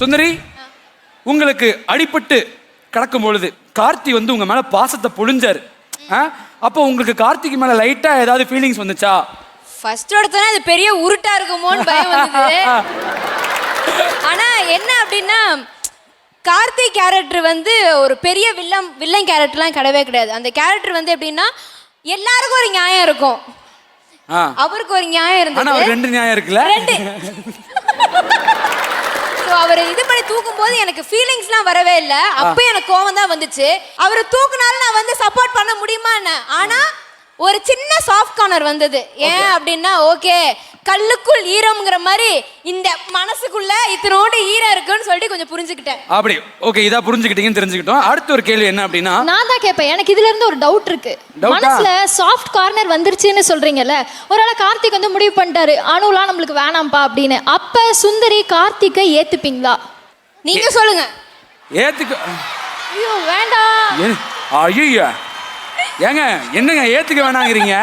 சுந்தரி, உங்களுக்கு அடிபட்டு கிடக்கும் பொழுது கார்த்தி வந்து உங்க மேல பாசத்தை பொழிஞ்சாரு. அப்போ உங்களுக்கு கார்த்திக்கு மேல லைட்டா ஏதாவது ஃபீலிங்ஸ் வந்துச்சா? ஃபர்ஸ்ட் எடுத்தோன்னே அது பெரிய உருட்டா இருக்குமோன்னு பயம் வந்தது. ஆனா என்ன அப்படின்னா, கார்த்திக் கேரக்டர் வந்து ஒரு பெரிய வில்லன் கேரக்டர்லாம் கிடையவே கிடையாது. அந்த கேரக்டர் வந்து எப்படின்னா, எல்லாருக்கும் ஒரு நியாயம் இருக்கும், அவருக்கு ஒரு நியாயம் இருந்தது. ஆனா ரெண்டு நியாயம் இருக்குல்ல. அவர் இது பண்ணி தூக்கும் போது எனக்கு ஃபீலிங்ஸ்லாம் வரவே இல்லை. அப்ப எனக்கு கோவம் தான் வந்துச்சு. அவரை தூக்குனாலும் நான் வந்து சப்போர்ட் பண்ண முடியுமா என்ன? ஆனா ஒரு சின்ன சாஃப்ட் கார்னர் வந்தது. ஏன் அப்படின்னா, ஓகே கல்லுக்குள் ஈரம்ங்கிற மாதிரி இந்த மனசுக்குள்ள இத்தனோட ஈரம் இருக்குன்னு சொல்லிட்டு கொஞ்சம் புரிஞ்சுக்கிட்டேன். அப்படி ஓகே, இதா புரிஞ்சுக்கிட்டீங்கன்னு தெரிஞ்சுக்கிட்டோம். அடுத்த ஒரு கேள்வி என்ன அப்படின்னா, நான் தான் கேட்பேன். எனக்கு இதுல இருந்து ஒரு டவுட் இருக்கு. மனசுல சாஃப்ட் கார்னர் வந்துருச்சுன்னு சொல்றீங்கல்ல, ஒருவேளை கார்த்திக் வந்து முடிவு பண்ணிட்டாரு அனுலாம் நம்மளுக்கு வேணாம்பா அப்படின்னு, அப்ப சுந்தரி கார்த்திகை ஏத்துப்பீங்களா? நீங்க சொல்லுங்க. ஏத்துக்க. ஐயோ வேண்டாம். ஐயோ ஏங்க என்னங்க ஏத்துக்க வேணாங்கிறீங்க?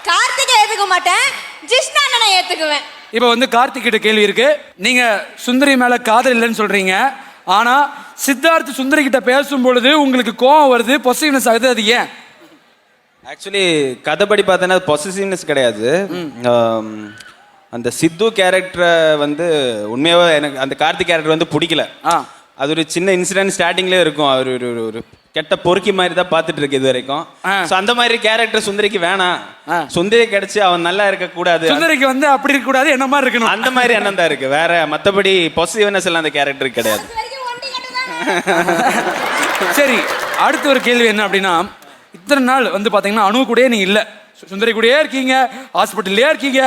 கார்த்திகை ஏத்துக்க மாட்டேன், ஜிஷ்ணா அண்ணனை ஏத்துக்குவேன். இப்போ வந்து கார்த்திக் கிட்ட கேள்வி இருக்கு. நீங்க சுந்தரி மேல காதல் இல்லைன்னு சொல்றீங்க, ஆனா சித்தார்த் சுந்தரி கிட்ட பேசும் பொழுது உங்களுக்கு கோவம் வருது, பொசிட்டிவ்னஸ் ஆகுது, அது ஏன்? ஆக்சுவலி கதைப்படி பார்த்தோன்னா பொசிட்டிவ்னஸ் கிடையாது. அந்த சித்து கேரக்டரை வந்து உண்மையாகவே எனக்கு அந்த கார்த்திக் கேரக்டர் வந்து பிடிக்கல. அது ஒரு சின்ன இன்சிடென்ட் ஸ்டார்டிங்லேயே இருக்கும். அவர் ஒரு கெட்ட பொறுக்கி மாதிரி தான் பார்த்துட்டு இருக்கு இது வரைக்கும். ஸோ அந்த மாதிரி கேரக்டர் சுந்தரிக்கு வேணாம். சுந்தரி கிடைச்சி அவன் நல்லா இருக்க கூடாது, சுந்தரிக்கு வந்து அப்படி இருக்க கூடாது, என்ன மாதிரி இருக்கணும், அந்த மாதிரி எண்ணம் தான் இருக்கு. வேற மற்றபடி பாசிட்டிவ்னஸ் எல்லாம் அந்த கேரக்டருக்கு கிடையாது. சரி, அடுத்த ஒரு கேள்வி என்ன அப்படின்னா, இத்தனை நாள் வந்து பாத்தீங்கன்னா அணு கூடயே நீங்க இல்ல, சுந்தரி கூடயே இருக்கீங்க, ஹாஸ்பிட்டல்லே இருக்கீங்க,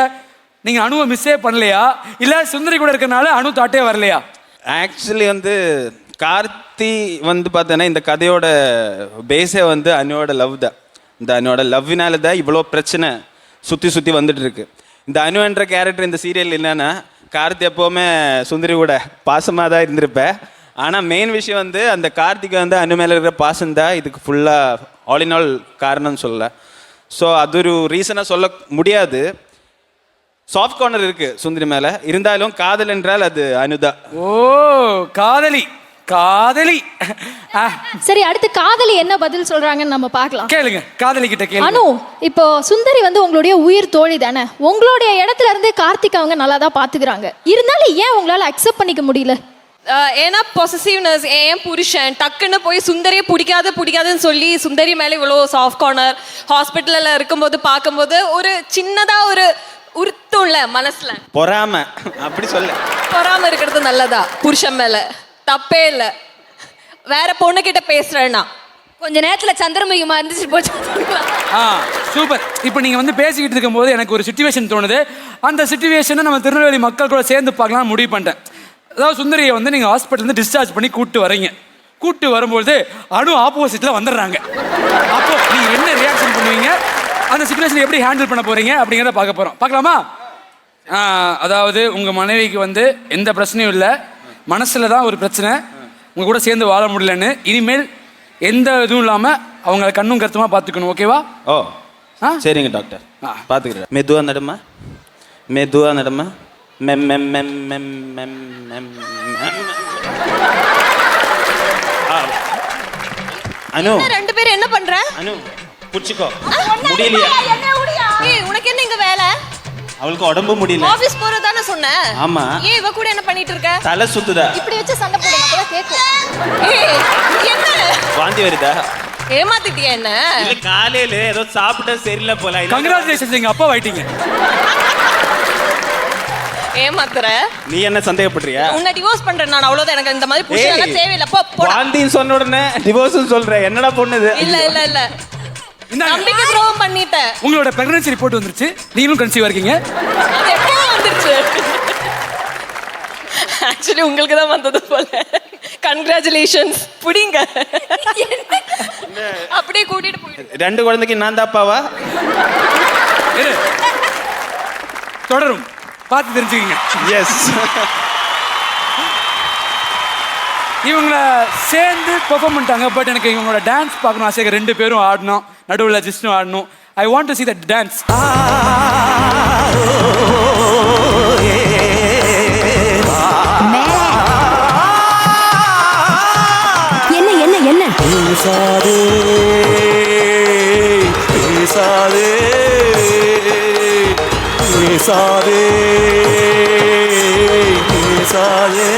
நீங்க அணுவை மிஸ்ஸே பண்ணலையா, இல்ல சுந்தரி கூட இருக்கனால அணு தாட்டே வரலையா? ஆக்சுவலி வந்து கார்த்தி வந்து பார்த்தோன்னா இந்த கதையோட பேஸே வந்து அனுவோட லவ் தான். இந்த அனுவோட லவ்வினால தான் இவ்வளோ பிரச்சனை சுற்றி வந்துட்டு இருக்கு. இந்த அனு என்ற கேரக்டர் இந்த சீரியல் என்னன்னா, கார்த்தி எப்போவுமே சுந்தரி கூட பாசமாக தான் இருந்திருப்பேன். ஆனால் மெயின் விஷயம் வந்து அந்த கார்த்திக் வந்து அனு மேலே இருக்கிற பாசம் தான் இதுக்கு ஃபுல்லாக ஆல் இன் ஆல் காரணம்னு சொல்லலை. ஸோ அது ஒரு ரீசனாக சொல்ல முடியாது. சாஃப்ட் கார்னர் இருக்கு சுந்தரி மேல, இருந்தாலும் காதல் என்றால் அது அனுதா. ஓ காதலி காதலி. சரி, அடுத்து காதலி என்ன பதில் சொல்றாங்கன்னு நம்ம பார்க்கலாம். கேளுங்க, காதலி கிட்ட கேளுங்க. அனு, இப்போ சுந்தரி வந்து உங்களுடைய உயிர் தோழி தானே, உங்களுடைய இடத்துல இருந்து கார்த்திக் அவங்க நல்லா தான் பாத்துக்கிறாங்க, இருந்தாலும் ஏன் உங்களால அக்செப்ட் பண்ணிக்க முடியல? ஏன்னா பொசசிவ்னஸ். ஏன் புருஷன் டக்குன்னு போய் சுந்தரியை பிடிக்காதுன்னு சொல்லி சுந்தரி மேலே இவ்வளோ சாஃப்ட் கார்னர் ஹாஸ்பிட்டலில் இருக்கும்போது பார்க்கும்போது ஒரு சின்னதாக ஒரு உறுத்தும்ல மனசுல, பொறாம அப்படி சொல்ல. பொறாம இருக்கிறது நல்லதா? புருஷன் மேல தப்பே இல்லை. வேற பொண்ணு கிட்ட பேசுறேன்னா கொஞ்ச நேரத்துல சந்திரமுகிமா இருந்துச்சு போச்சு. சூப்பர். இப்போ நீங்க வந்து பேசிக்கிட்டு இருக்கும்போது எனக்கு ஒரு சிச்சுவேஷன் தோணுது. அந்த சிச்சுவேஷனை நம்ம திருநெல்வேலி மக்கள் கூட சேர்ந்து பார்க்கலாம் முடிவு பண்ணிட்டேன். அதாவது சுந்தரியை வந்து நீங்க ஹாஸ்பிட்டல் டிஸ்சார்ஜ் பண்ணி கூட்டு வரீங்க. கூட்டு வரும்போது அணு ஆப்போசிட்ல வந்துடுறாங்க. அப்போ நீங்க என்ன ரியாக்ஷன் பண்ணுவீங்க, அந்த சிச்சுவேஷன் எப்படி ஹேண்டில் பண்ண போறீங்க அப்படிங்கிறத பார்க்க போறோம். பார்க்கலாமா? அதாவது உங்க மனைவிக்கு வந்து எந்த பிரச்சனையும் இல்லை, மனசுல தான் ஒரு பிரச்சனை, உங்க கூட சேர்ந்து வாழ முடியலன்னு. இனிமேல் எந்த இதுவும் இல்லாம அவங்களை கண்ணும் கருத்துமா பார்த்துக்கணும், ஓகேவா? ஓ சரிங்க டாக்டர், பார்த்துக்கிறேன். மெதுவா நடமா, மெதுவா நடமா. அனு, ரெண்டு பேரும் என்ன பண்ற? அனு புடிச்சுக்கோ. முடியலையா? உனக்கு என்ன இங்க வேலை? அவளுக்கு உடம்பு முடியல. ஆபீஸ் போறதானே சொன்ன? ஆமா. ஏன் இவ கூட என்ன பண்ணிட்டு இருக்க? தலை சுத்துதா? இப்படி வச்சு சண்டை போடுங்க, அப்பதான் கேட்கும். என்ன வாந்தி வருதா? ஏமாத்திட்டியா என்ன? இல்ல காலையில ஏதோ சாப்பிட்டா சரியில்லை போல. கங்க்ராச்சுலேஷன்ஸ், எங்க அப்பா ஆயிட்டீங்க. ஏமாத்துற? நீ என்ன சந்தேகப்படுறியா? உன்னை டிவோர்ஸ் பண்றேன் நான், அவ்வளவுதான். எனக்கு இந்த மாதிரி புருஷன் தேவையில்லை. வாந்தின்னு சொன்ன உடனே டிவோர்ஸ் சொல்ற, என்னடா பொண்ணுது? இல்ல நம்பிக்கை துரோகம் பண்ணிட்டேன். உங்களோட பிரெக்னன்சி ரிப்போர்ட் வந்துருச்சு, நீங்களும் கன்சீவ் இருக்கீங்க. அது எப்போ வந்துருச்சு? ஆக்சுவலி உங்களுக்கு தான் வந்தது போல. கங்க்ராச்சுலேஷன்ஸ். புடிங்க. அப்படியே கூட்டிட்டு போயிடு. ரெண்டு குழந்தைக்கு நான் தான் அப்பாவா? தொடரும், பார்த்து தெரிஞ்சுக்கங்க. எஸ். இவங்கள சேர்ந்து பெர்ஃபார்ம் பண்ணிட்டாங்க. பட் எனக்கு இவங்களோட டான்ஸ் பார்க்கணும் ஆசை. ரெண்டு பேரும் ஆடணும், நடுவில் ஜிஷ்ணு ஆடணும். I want to see that dance. மேலே பேசாதே பேசாதே